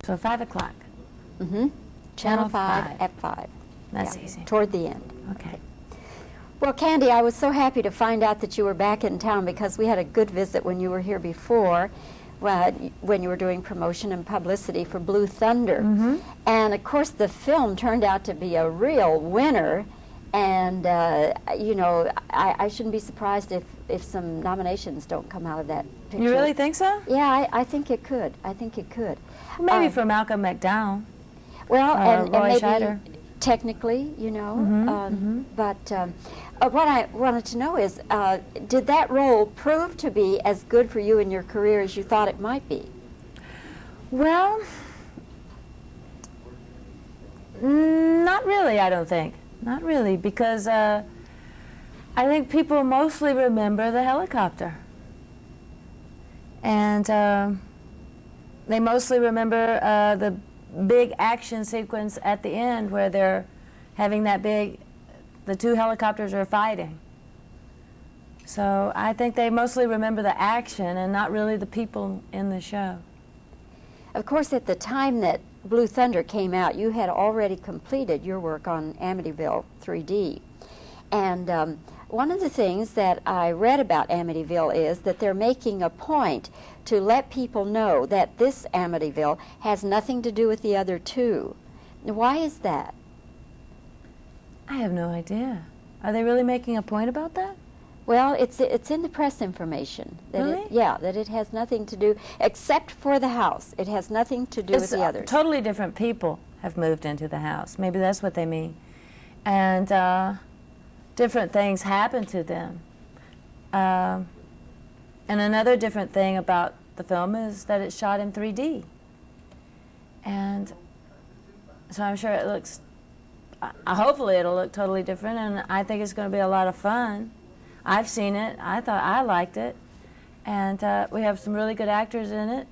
So 5 o'clock. Mm-hmm. Channel 5 at 5. That's easy. Toward the end. Okay. Well, Candy, I was so happy to find out that you were back in town because we had a good visit when you were here before, when you were doing promotion and publicity for Blue Thunder. Mm-hmm. And, of course, the film turned out to be a real winner. And, you know, I shouldn't be surprised if some nominations don't come out of that picture. You really think so? Yeah, I think it could. I think it could. Maybe for Malcolm McDowell. Well, and Roy maybe Scheider. technically, you know. Mm-hmm, But what I wanted to know is, did that role prove to be as good for you in your career as you thought it might be? Well, not really, I don't think. Not really, because I think people mostly remember the helicopter. And they mostly remember the big action sequence at the end where they're having the two helicopters are fighting. So I think they mostly remember the action and not really the people in the show. Of course, at the time that Blue Thunder came out, you had already completed your work on Amityville 3D. And one of the things that I read about Amityville is that they're making a point to let people know that this Amityville has nothing to do with the other two. Why is that? I have no idea. Are they really making a point about that? Well, it's in the press information. That Really? That it has nothing to do, except for the house. It has nothing to do with the others. Totally different people have moved into the house. Maybe that's what they mean. And different things happen to them. And another different thing about the film is that it's shot in 3D. And so I'm sure it looks, hopefully it'll look totally different, and I think it's going to be a lot of fun. I've seen it. I liked it. And we have some really good actors in it.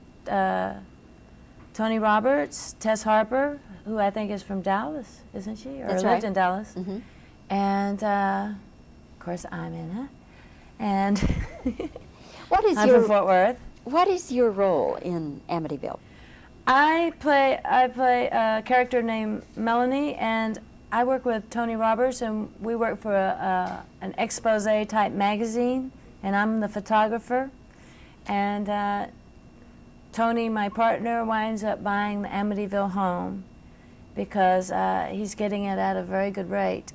Tony Roberts, Tess Harper, who I think is from Dallas, isn't she? Or That's lived right. in Dallas. Mm-hmm. And, of course, I'm in it. And What is I'm your from Fort Worth. What is your role in Amityville? I play a character named Melanie, and I work with Tony Roberts, and we work for an expose-type magazine, and I'm the photographer. And Tony, my partner, winds up buying the Amityville home because he's getting it at a very good rate.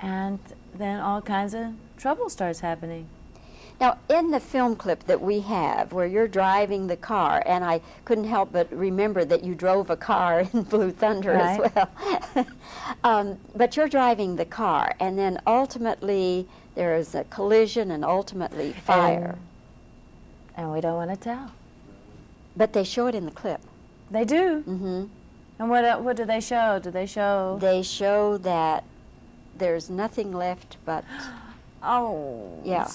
And then all kinds of trouble starts happening. Now, in the film clip that we have, where you're driving the car, and I couldn't help but remember that you drove a car in Blue Thunder Right. as well. But you're driving the car, and then ultimately there is a collision and ultimately fire. And we don't want to tell. But they show it in the clip. They do. Mm-hmm. And what do they show? Do they show? They show that there's nothing left but Oh. Yeah.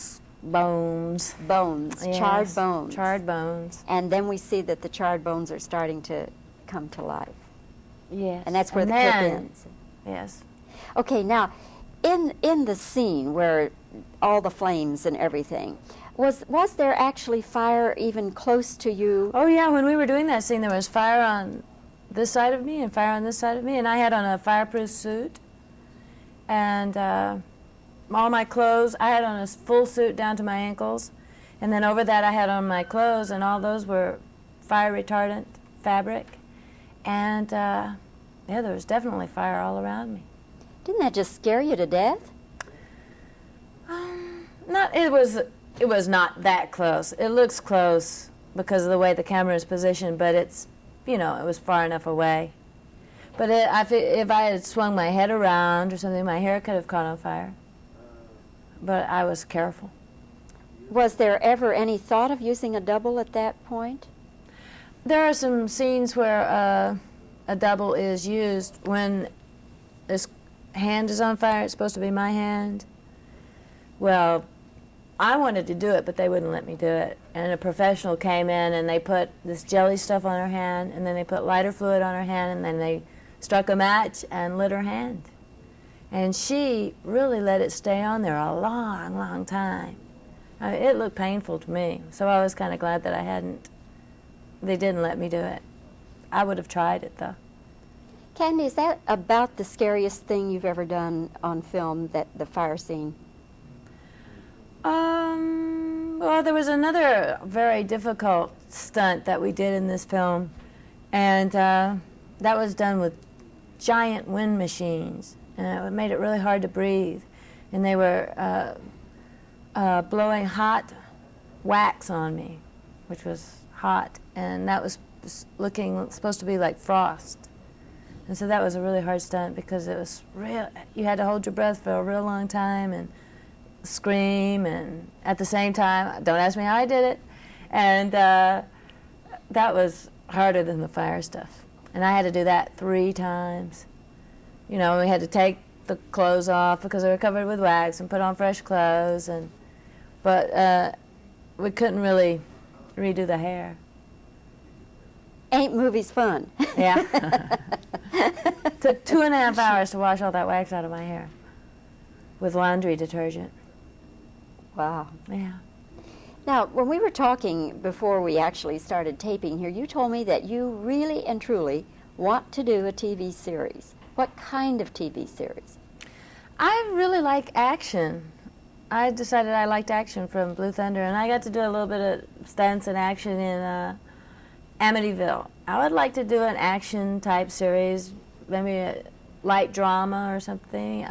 Bones. bones, Yes, charred bones. Charred bones. And then we see that the charred bones are starting to come to life. Yes. And that's where And the clip then- ends. Yes. Okay, now, in the scene where all the flames and everything, was there actually fire even close to you? Oh yeah, when we were doing that scene, there was fire on this side of me and fire on this side of me, and I had on a fireproof suit, and all my clothes. I had on a full suit down to my ankles, and then over that I had on my clothes, and all those were fire retardant fabric, and yeah, there was definitely fire all around me. Didn't that just scare you to death? It was not that close. It looks close because of the way the camera is positioned, but it's, it was far enough away. But if I had swung my head around or something, my hair could have caught on fire. But I was careful. Was there ever any thought of using a double at that point? There are some scenes where a double is used when this hand is on fire. It's supposed to be my hand. Well, I wanted to do it, but they wouldn't let me do it. And a professional came in, and they put this jelly stuff on her hand, and then they put lighter fluid on her hand, and then they struck a match and lit her hand. And she really let it stay on there a long, long time. I mean, it looked painful to me, so I was kind of glad that they didn't let me do it. I would have tried it, though. Candy, is that about the scariest thing you've ever done on film, that the fire scene? Well, there was another very difficult stunt that we did in this film, and that was done with giant wind machines, and it made it really hard to breathe. And they were blowing hot wax on me, which was hot, and that was supposed to be like frost. And so that was a really hard stunt because it was real. You had to hold your breath for a real long time and scream, and at the same time, don't ask me how I did it. And that was harder than the fire stuff. And I had to do that 3 times. You know, we had to take the clothes off because they were covered with wax and put on fresh clothes. But we couldn't really redo the hair. Ain't movies fun? Yeah. Took 2.5 hours to wash all that wax out of my hair with laundry detergent. Wow. Yeah. Now, when we were talking before we actually started taping here, you told me that you really and truly want to do a TV series. What kind of TV series? I really like action. I decided I liked action from Blue Thunder, and I got to do a little bit of stunts and action in Amityville. I would like to do an action type series, maybe a light drama or something,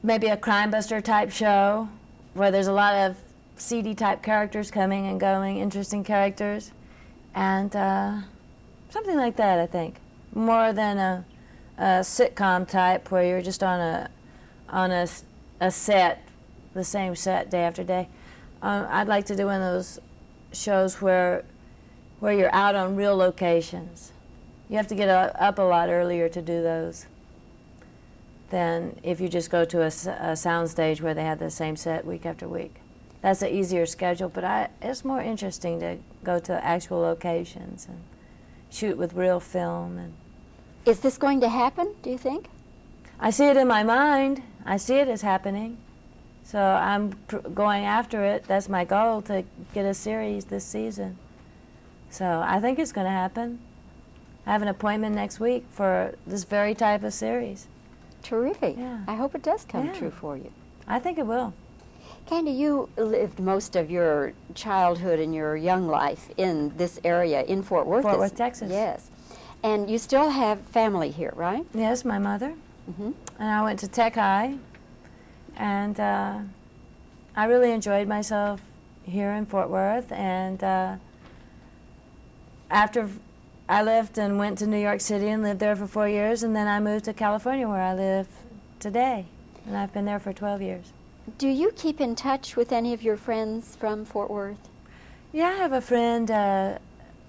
maybe a crime buster type show where there's a lot of seedy type characters coming and going, interesting characters, and something like that, I think. More than a sitcom type where you're just on a set, the same set day after day. I'd like to do one of those shows where you're out on real locations. You have to get up a lot earlier to do those than if you just go to a sound stage where they have the same set week after week. That's an easier schedule, but it's more interesting to go to actual locations and shoot with real film. And is this going to happen, do you think? I see it in my mind. I see it as happening. So I'm going after it. That's my goal, to get a series this season. So I think it's going to happen. I have an appointment next week for this very type of series. Terrific. Yeah. I hope it does come Yeah. true for you. I think it will. Candy, you lived most of your childhood and your young life in this area, in Fort Worth. Fort Worth, Texas. Yes. And you still have family here, right? Yes, my mother. Mm-hmm. And I went to Tech High, and I really enjoyed myself here in Fort Worth. And after I left and went to New York City and lived there for 4 years, and then I moved to California where I live today. And I've been there for 12 years. Do you keep in touch with any of your friends from Fort Worth? Yeah, I have a friend that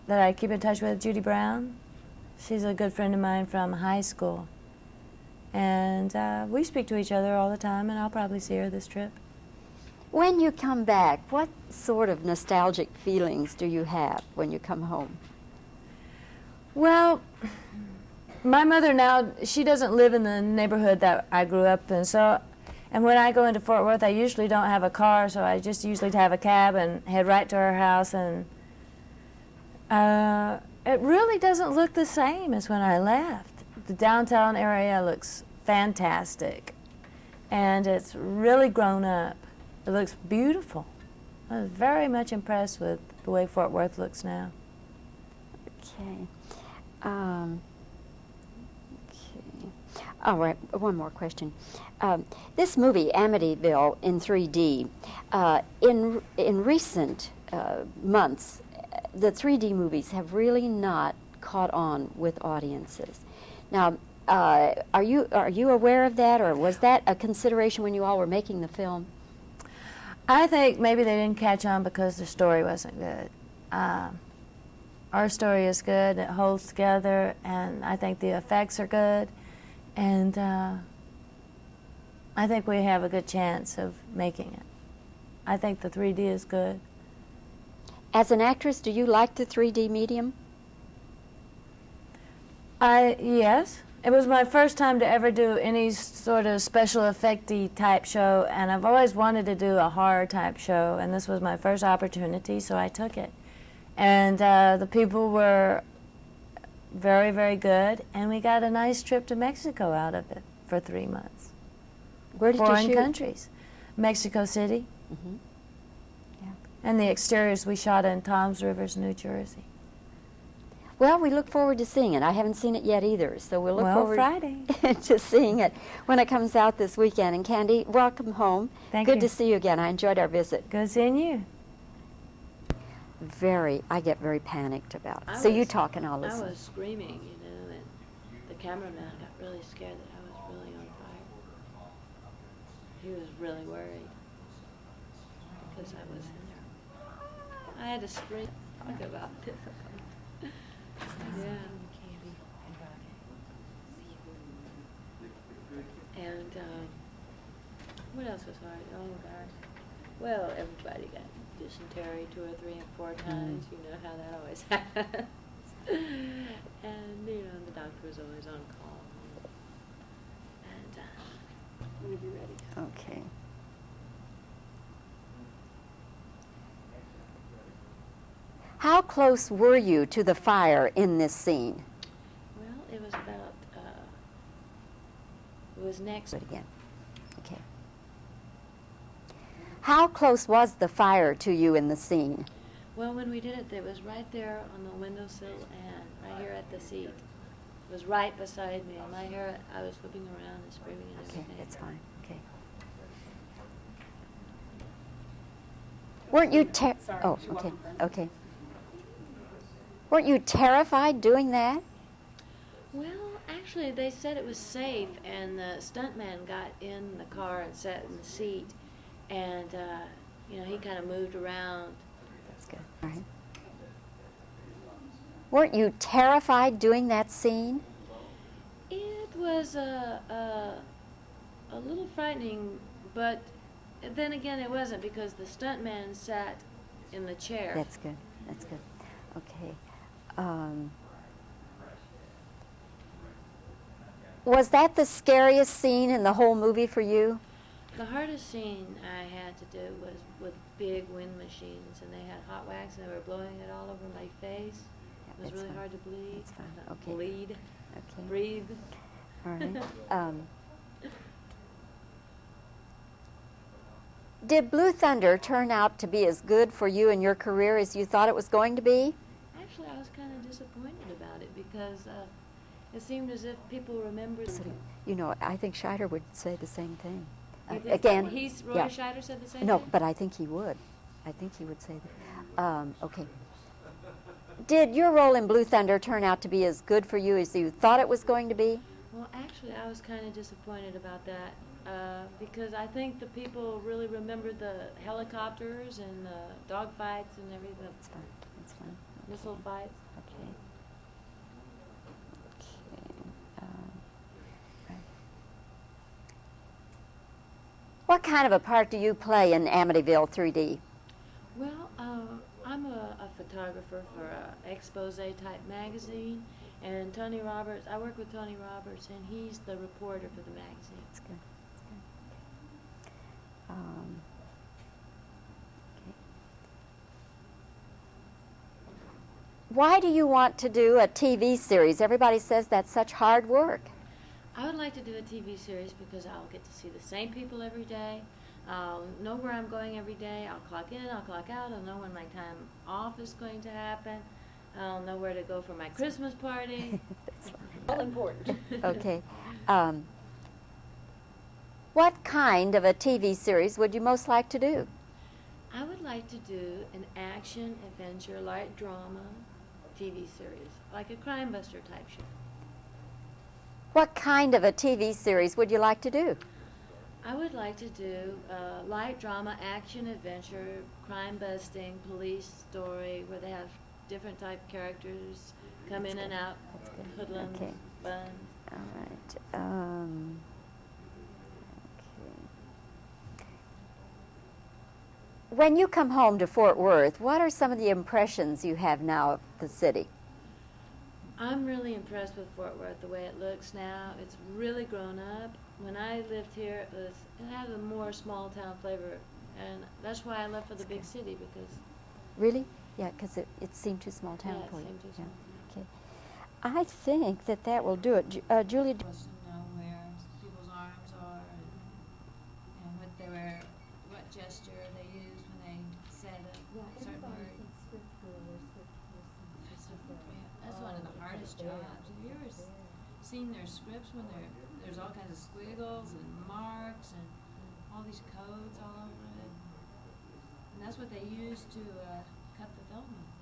I keep in touch with, Judy Brown. She's a good friend of mine from high school. And we speak to each other all the time, and I'll probably see her this trip. When you come back, what sort of nostalgic feelings do you have when you come home? Well, my mother now, she doesn't live in the neighborhood that I grew up in, and when I go into Fort Worth, I usually don't have a car, so I just usually have a cab and head right to her house, and it really doesn't look the same as when I left. The downtown area looks fantastic, and it's really grown up. It looks beautiful. I was very much impressed with the way Fort Worth looks now. Okay. All right, one more question. This movie, Amityville, in 3D, in recent months, the 3D movies have really not caught on with audiences. Now, are you aware of that, or was that a consideration when you all were making the film? I think maybe they didn't catch on because the story wasn't good. Our story is good, it holds together, and I think the effects are good, and I think we have a good chance of making it. I think the 3D is good. As an actress, do you like the 3D medium? Yes. It was my first time to ever do any sort of special effect-y type show, and I've always wanted to do a horror type show, and this was my first opportunity, so I took it. And the people were very, very good, and we got a nice trip to Mexico out of it for 3 months. Where did Foreign you shoot? countries. Mexico City. Mm-hmm. Yeah. And the exteriors we shot in Toms Rivers, New Jersey. Well, we look forward to seeing it. I haven't seen it yet either, so we'll look Well, forward Friday. to seeing it when it comes out this weekend. And Candy, welcome home. Thank Good you. to see you again. I enjoyed our visit. Good seeing you. I get very panicked about it. So you talk and I'll listen. I was screaming, you know, and the cameraman got really scared that I was really on fire. He was really worried because I was in there. I had to scream, talk about this. Yeah. And what else was hard? Oh gosh. Well, everybody got dysentery 2 or 3 and 4 times. You know how that always happens. And you know the doctor was always on call. And we'll be ready. Okay. How close were you to the fire in this scene? Well, it was about. It was next. Do it again. Okay. How close was the fire to you in the scene? Well, when we did it, it was right there on the windowsill and right here at the seat. It was right beside me. And my hair, I was flipping around and screaming and Okay, everything. that's fine. Okay. Weren't you Oh, okay. Okay. Weren't you terrified doing that? Well, actually, they said it was safe, and the stuntman got in the car and sat in the seat, and you know, he kind of moved around. That's good. All right. Weren't you terrified doing that scene? It was a little frightening, but then again, it wasn't because the stuntman sat in the chair. That's good. That's good. Okay. Was that the scariest scene in the whole movie for you? The hardest scene I had to do was with big wind machines, and they had hot wax, and they were blowing it all over my face. It was That's really fine. hard to bleed. That's fine. Not Okay. Bleed. Okay. Breathe. All right. Did Blue Thunder turn out to be as good for you in your career as you thought it was going to be? Actually, I was kind of disappointed about it because it seemed as if people remembered. You know, I think Scheider would say the same thing. You think Again, Roy yeah. Scheider said the same No, thing? but I think he would. I think he would say that. Okay. Did your role in Blue Thunder turn out to be as good for you as you thought it was going to be? Well, actually, I was kind of disappointed about that because I think the people really remembered the helicopters and the dog fights and everything, That's fine. That's fine. missile fights. Okay. Okay. Right. What kind of a part do you play in Amityville 3D? Well, I'm a photographer for a expose type magazine, and Tony Roberts. I work with Tony Roberts, and he's the reporter for the magazine. That's good. That's good. Okay. Why do you want to do a TV series? Everybody says that's such hard work. I would like to do a TV series because I'll get to see the same people every day. I'll know where I'm going every day. I'll clock in, I'll clock out. I'll know when my time off is going to happen. I'll know where to go for my Christmas party. That's All important. okay. What kind of a TV series would you most like to do? I would like to do an action, adventure, light drama TV series, like a Crime Buster type show. What kind of a TV series would you like to do? I would like to do light drama, action, adventure, crime busting, police story, where they have different type characters come That's in and good. out, That's good. hoodlums, Okay. fun. All right. Okay. When you come home to Fort Worth, what are some of the impressions you have now of the city? I'm really impressed with Fort Worth, the way it looks now. It's really grown up. When I lived here, it had a more small town flavor, and that's why I left for the big city, because Really? Yeah, because it seemed too small town Yeah, for it you. seemed too small. Okay. I think that will do it. Julie. Supposed to know where people's arms are and what they were, what gesture they used when they said a certain word. That's one of the hardest jobs. Have you ever seen their scripts when there's all kinds of squiggles and marks and all these codes all over it? And that's what they use to cut the film with.